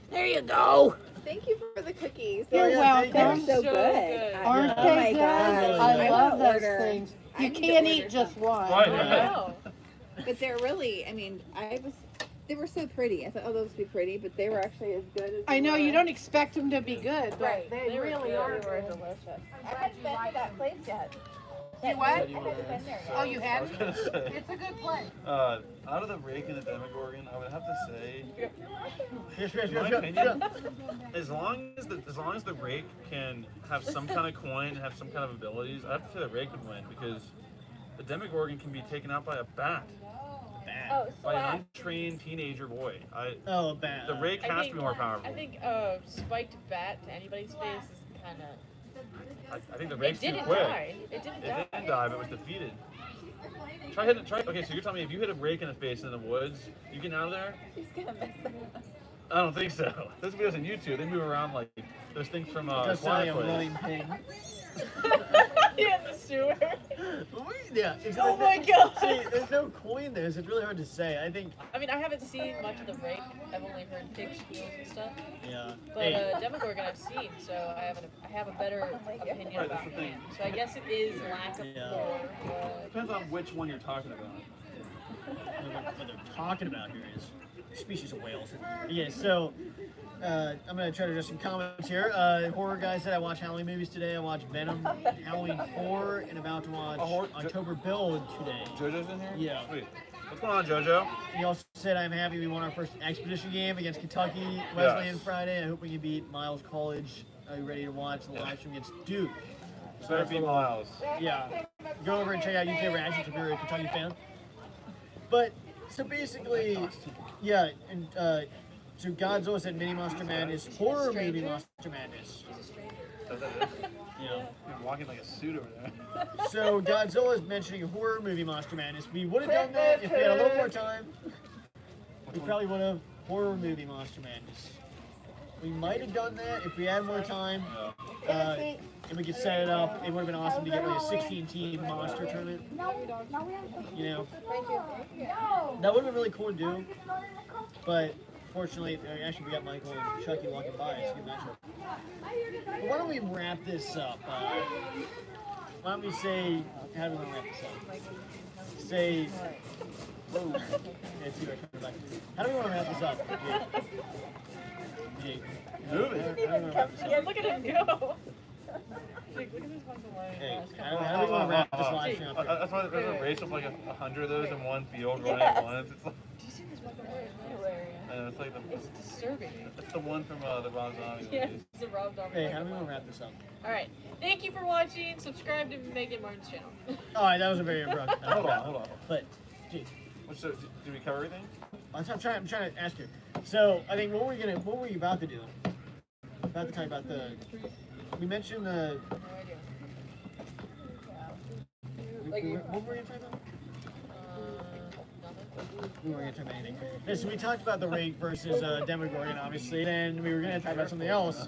There you go. Thank you for the cookies. You're yeah, thank welcome. you. So So good. good. Aren't Oh they my good? gosh. I love wanna those order. things. I You need to can't order eat just some. one. Right. I know. But they're really, I mean, they were so pretty. I thought, oh, those would be pretty, but they were actually as good as I know they you were. don't expect them to be good, but Right. they were really good. are They were good. delicious. I haven't been to that place yet. You what? I haven't been there Oh, yet. you I was hadn't? gonna say, It's a good place. out of the rake and the Demogorgon, I would have to say, Yes, in my opinion, as long as the rake can have some kind of coin and have some kind of abilities, I have to say the rake would win because the Demogorgon can be taken out by a bat, Oh, by slap. an untrained teenager boy. Oh, bad. The rake has to be more powerful. I think spiked bat to anybody's face is kind of. I think the It rake's too didn't quick. die. It didn't die. It didn't die, but it was defeated. Okay, so you're telling me if you hit a rake in the face in the woods, you get out of there? She's gonna mess that up. I don't think so. Those videos on YouTube, they move around like those things from Just Quiet like a Place. rolling pig. Yeah, in the sewer. Yeah. Oh my god. See, there's no coin there, so it's really hard to say. I think. I mean, I haven't seen much of the rake. I've only heard pig squeals and stuff. Yeah. But Hey, Demogorgon I've seen, so I have a better opinion Right, about that's the thing. him. So I guess it is lack of Yeah. lore. But Depends on which one you're talking about. what they're talking about here is species of whales. Yeah. So. I'm gonna try to address some comments here. Horror guy said I watched Halloween movies today. I watched Venom, Halloween 4, and about to watch October Build today. JoJo's in here? Yeah. Sweet. What's going on, JoJo? He also said I'm happy we won our first expedition game against Kentucky Wesleyan Yes. Friday. I hope we can beat Miles College. Are you ready to watch the live stream against Duke? Better beat Miles. Yeah. Go over and check out UK Reactions if you're a Kentucky fan. But so basically, yeah, and so Godzilla said Mini Monster Madness, horror movie Monster Madness. That is. Yeah. You're walking like a suit over there. So Godzilla is mentioning horror movie Monster Madness. We would have done that if we had a little more time. We probably would have horror movie Monster Madness. We might have done that if we had more time. And we could set it up. It would have been awesome to get like a 16-team monster tournament. You know, that would have been really cool to do. But fortunately, actually, we got Michael and Chucky walking by. It's a good matchup. But why don't we wrap this up? Why don't we say, how do we want to wrap this up? Say, whoa. Yeah, it's you guys coming back. How do we want to wrap this up? Jake, Move it. how do we want to wrap this yeah, up? look at him go. Jake, look at this fucking line. Hey, Come how do we want to wrap this Oh, live stream up here? That's why there's a race of like 100 of those in one field running at once. It's like, Do you see this fucking line? Hilarious. it's like It's disturbing. that's the one from the Rob Zombie Yeah, movies. it's a Rob Zombie. Hey, how do we want to wrap this up? Alright. Thank you for watching. Subscribe to Megan Martin's channel. Alright, that was a very abrupt. Hold on. But, gee, So, did we cover everything? I'm trying to ask you. So, I think what were you about to do? About to talk about we mentioned the, No idea. what were we going to talk about? Nothing. We weren't going to talk about anything. Yeah, so we talked about the rake versus Demogorgon, obviously. Then we were going to talk about something else.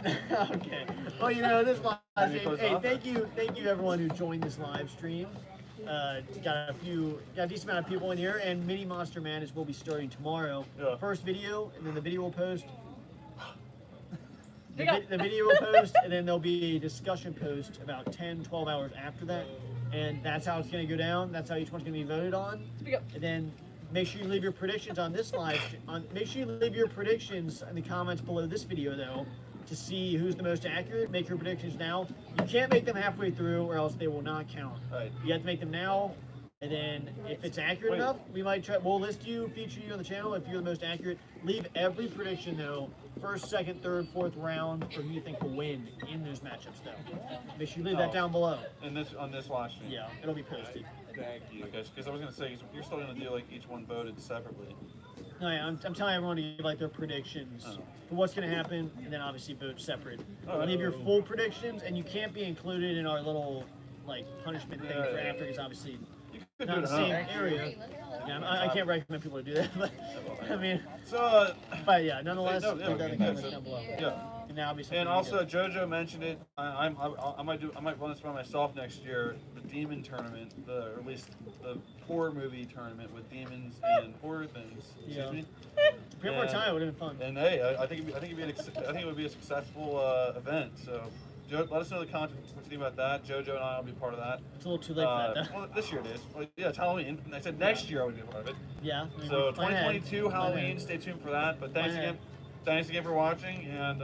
Okay. Well, you know, this live stream. Hey, thank you everyone who joined this live stream. Got a decent amount of people in here, and Mini Monster Madness will be starting tomorrow. Yeah. First video, and then the video will post. Pick up. The video will post, and then there'll be a discussion post about 10, 12 hours after that. And that's how it's going to go down. That's how each one's going to be voted on. Speak up. And then make sure you leave your predictions on this make sure you leave your predictions in the comments below this video, though, to see who's the most accurate. Make your predictions now. You can't make them halfway through, or else they will not count. Right. You have to make them now. And then if it's accurate enough, we'll list you, feature you on the channel if you're the most accurate. Leave every prediction though, first, second, third, fourth round for who you think will win in those matchups though. Make sure you leave that down below. On this live stream. Yeah, it'll be posted. Thank you. Because I was gonna say you're still gonna do like each one voted separately. No, yeah, I'm telling everyone to give like their predictions for what's gonna happen, and then obviously vote separate. Leave your full predictions, and you can't be included in our little like punishment thing for after, because obviously You could not do in it the same at home. area. Yeah, I can't recommend people to do that, but I mean, So, but yeah, nonetheless, No, click on the yeah, comments so- down below. yeah. And now be something And we also, do. JoJo mentioned it. I might run this by myself next year. The Demon Tournament, or at least the horror movie tournament with demons and horror things. Excuse Yeah. me. If we had more And- time, it would have been fun. And hey, I think it would be a successful event. So, Joe, let us know in the comments what you think about that. JoJo and I will be part of that. It's a little too late for that, though. Well, this year it is. Well, yeah, it's Halloween. I said next year I would be a part of it. Yeah. I mean, So plan ahead. 2022 Plan Halloween. ahead. Stay tuned for that. But thanks Plan again. Thanks again for watching, and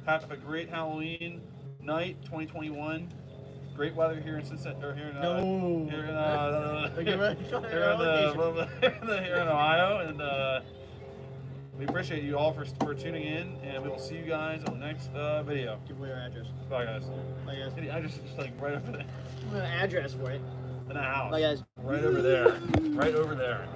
have a great Halloween night 2021. Great weather here in Cincinnati, or here in No. here in Okay, here right. here in Ohio, and we appreciate you all for tuning in, and we will see you guys on the next video. Give away our address. Bye guys. Bye, guys. The address is just like right over there. We have an address for it. In the house. Bye, guys. Right over there. Right over there.